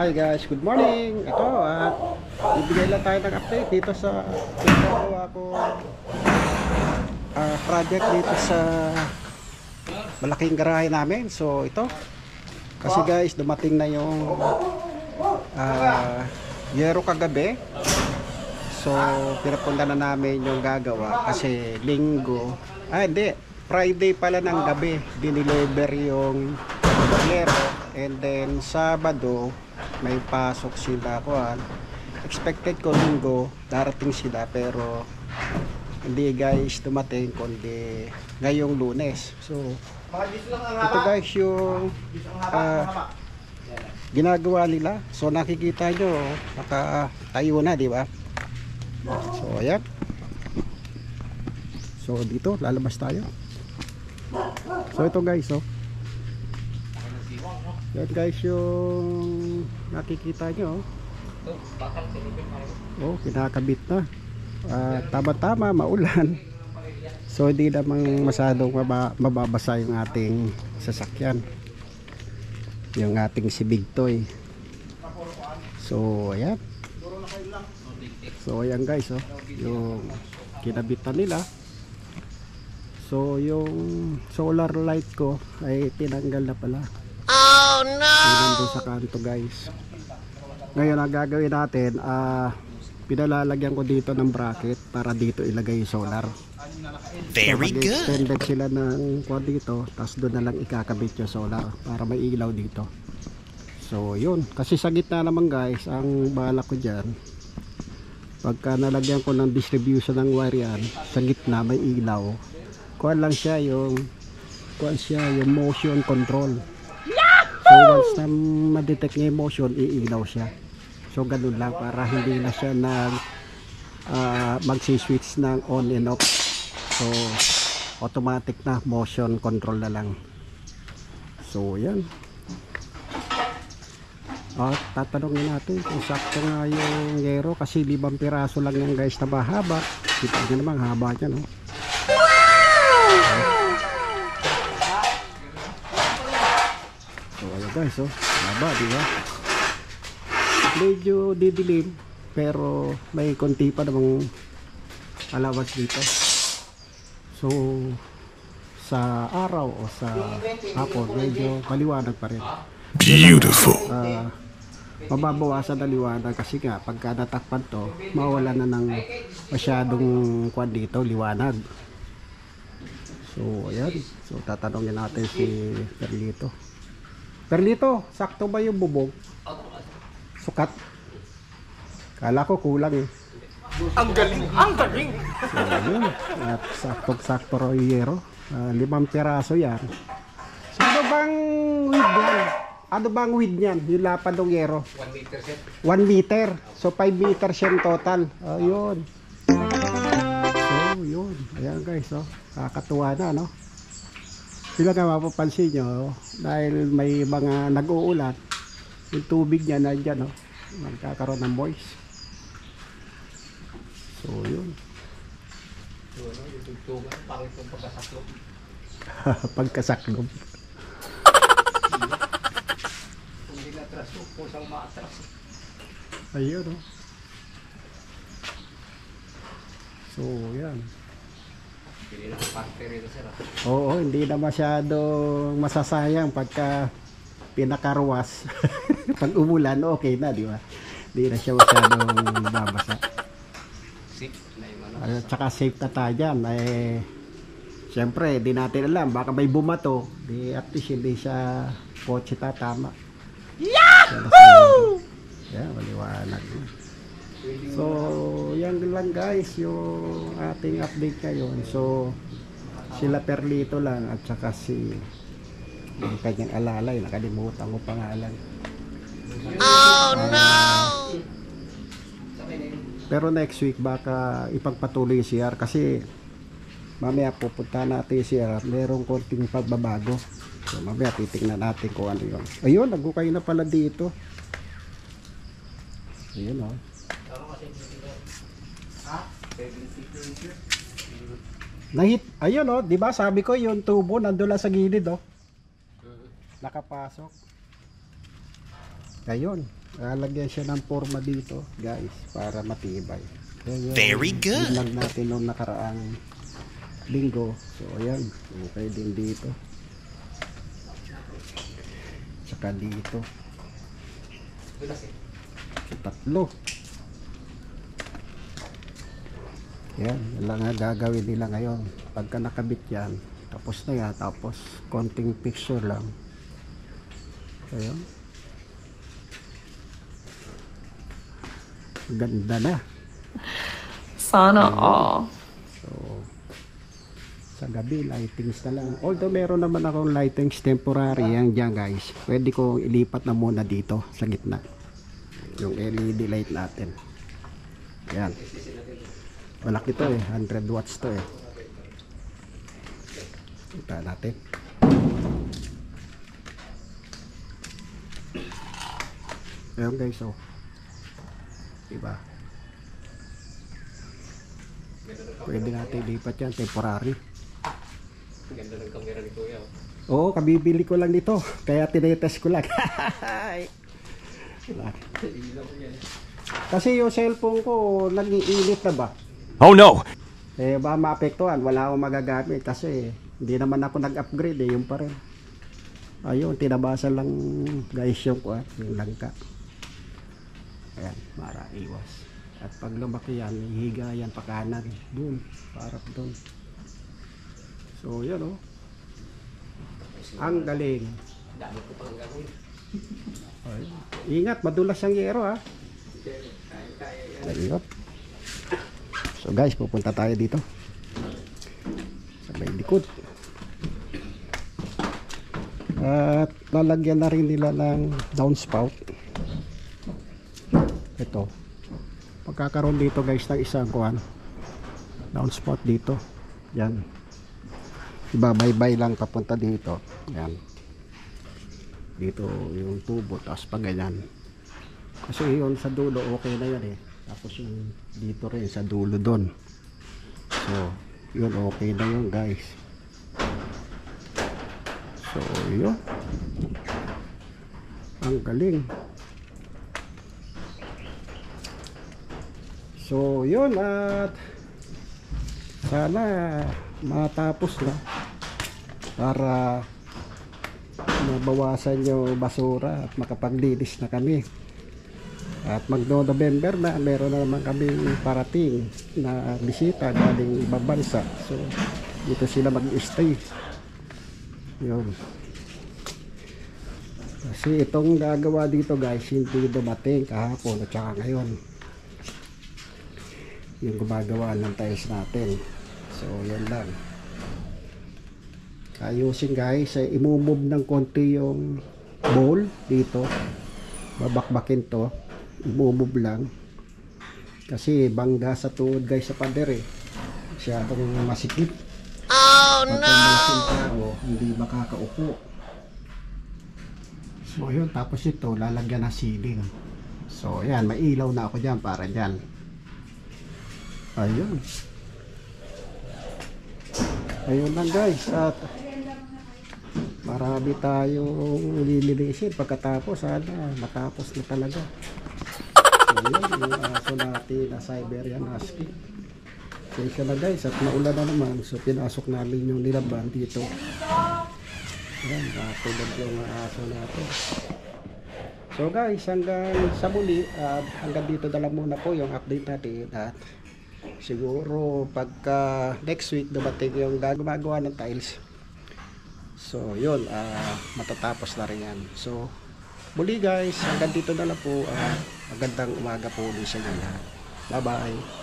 Hi guys, good morning. Ito at bibigay lang tayo ng update dito sa ginagawa ko project dito sa malaking garahe namin. So ito kasi guys dumating na yung yero kagabi. So pinapunta na namin yung gagawa kasi linggo, hindi, Friday pala ng gabi diniliver yung yero, and then Sabado may pasok sila kuan. Expected ko linggo darating sila, pero hindi guys dumating kundi ngayong Lunes. So ito guys yung ginagawa nila. So nakikita nyo nakatayo na, di ba? So ayan. So dito lalabas tayo. So ito guys, yan guys yung nakikita nyo. Kinakabit na. Tama-tama maulan. So hindi namang masyadong mababasa yung ating sasakyan, yung ating si Big Toy. So ayan. So ayan guys, yung kinabitan nila. So yung solar light ko ay tinanggal na pala. Oh no! Nandun sa kanto guys. Ngayon ang gagawin natin, pinalalagyan ko dito ng bracket para dito ilagay yung solar. Very good. Extended sila ng quad dito, tapos doon na lang ikakabit yung solar para may ilaw dito. So yun, kasi sa gitna naman guys, ang balak ko dyan, pagka nalagyan ko ng distribution ng wire yan, sa gitna may ilaw. Kuan lang siya yung motion control. So once na ma-detect niya yung motion, iilaw siya. So ganun lang para hindi na siya magsi-switch ng on and off. So automatic na motion control na lang. So yan. Tatanungin natin kung sakto nga yung yero kasi 5 piraso lang yan guys na mahaba. Kita nyo naman haba niya, no? So ayan guys, haba, diba? Medyo didilim pero may konti pa namang allowance dito. So sa araw o sa hapon medyo maliwanag pa rin. Beautiful. Mababawasan na liwanag kasi nga pagka natakpan to mawala na ng masyadong kwan dito, liwanag. So ayan, so tatanungin natin si Perlito. Perlito, sakto ba yung bubog? Sukat? Kala ko kulang eh. Ang galing, ang galing. So yun, at sakto-sakto raw yung yero. 5 piraso yan. So ano bang width yan? Ano bang width niyan? Yung lapad ng yero? 1 meter set. 1 meter. So 5 meters yan total. Ayun. So yun. Ayan guys, kakatuwa na, no? Sila nga mapapansin nyo, dahil may mga nag-uulan, yung tubig niya nandyan, magkakaroon ng moist. So yun. Yung tugtugan, pangit yung pagkasaklob. Pagkasaklob. Kung hindi na-atras ko, kusang ma-atras. Ayun, So yan. Hindi na parte rito sir. Oo, hindi na masyadong masasayang pagka pinakaruwas. Pag umulan, okay na, di ba? Hindi na siya masyadong babasa. Safe na yung At saka safe na tayo dyan. Siyempre, di natin alam, baka may bumato. Di at least hindi siya kotse tatama. Yahoo! Yan, maliwanag. So, yan lang guys yung ating update ngayon. So, sila Perlito lang at saka si yung kanyang alalay, nakalimutan ko pangalan. Oh no! Pero next week baka ipagpatuloy si CR kasi mamaya pupunta natin si CR, merong konting pagbabago. So mamaya titingnan natin kung ano yun. Ayun, nagukay na pala dito. Ayun Nahit, ayun di ba sabi ko yung tubo nandoon lang sa gilid nakapasok. Ayun. Lalagyan siya ng forma dito, guys, para matibay. So, Very good. Lang natin noong nakaraang linggo. So, ayan. Okay din dito. Tsaka dito. Dulas eh. So, tatlo. Yan. Yan lang nga gagawin nila ngayon. Pagka nakabit yan, tapos na yan. Tapos, konting picture lang. Ayan. Ganda na. Sana all. So, sa gabi, lightings na lang. Although meron naman akong lightings temporary yan dyan, guys. Pwede ko ilipat na muna dito sa gitna. Yung LED light natin. Yan. Malaki to eh. 100 watts to eh. Kita natin. Ayan guys, oh. Diba? Pwede natin lipat yan, temporary. Ganda ng camera ni Kuya. Oo, kabibili ko lang nito. Kaya tinetest ko lang. Kasi yung cellphone ko, nag-iinit na ba? Oh no! Eh, baka maapektuhan. Wala akong magagamit kasi hindi naman ako nag-upgrade eh. Yung pa rin. Ayun, tinabasan lang guys yung langka. Ayan, para iwas. At pag lumaki yan, hihiga yan pa kanan. Doon, parang doon. So, yan oh. Ang galing. Dami ko pang gawin. Ay, ingat, madulas ang yero ha. Ayun. So guys, pupunta tayo dito. Sa may likod. At lalagyan na rin nila ng downspout. Ito. Pagkakaroon dito guys ng isang downspout dito. Yan. Ibabaybay lang papunta dito. Yan. Dito yung tubo, tapos pag ganyan. Kasi yun sa dulo okay na yan eh. Tapos yung dito rin sa dulo doon. So yun okay na yun guys. So yun. Ang galing. So yun, at sana matapos na para mabawasan yung basura at makapaglinis na kami. At magno-November na, meron na naman kami parating na bisita galing ibang bansa. So dito sila mag-stay. Yun. Kasi itong gagawa dito guys, hindi dumating kahapon at saka ngayon. Yung gumagawa ng tiles natin. So yan lang. Ayusin guys, ay imumove ng konti yung bowl dito. Babakbakin to. Imumove lang. Kasi bangga sa tuhod guys sa pader eh. Masyadong masikip. Oh Pag no! Tao, hindi makakaupo. So yun, tapos ito lalagyan ng ceiling. So yan, may ilaw na ako dyan para dyan. Ayun. Ayun lang guys. At marami tayong lilinisin pagkatapos. Sana matapos na talaga. Ayun, yung aso natin na Siberian Husky. Kaya na guys, at maulan na naman. So pinasok namin yung nilaban dito. Ayan, tulad yung aso natin. So guys, hanggang sa muli, hanggang dito na lang muna po yung update natin. At siguro pagka next week dumating yung gumagawa ng tiles. So yun, matatapos na rin yan. So muli guys, hanggang dito na lang po. Magandang umaga po ulit sa inyo lahat. Bye bye.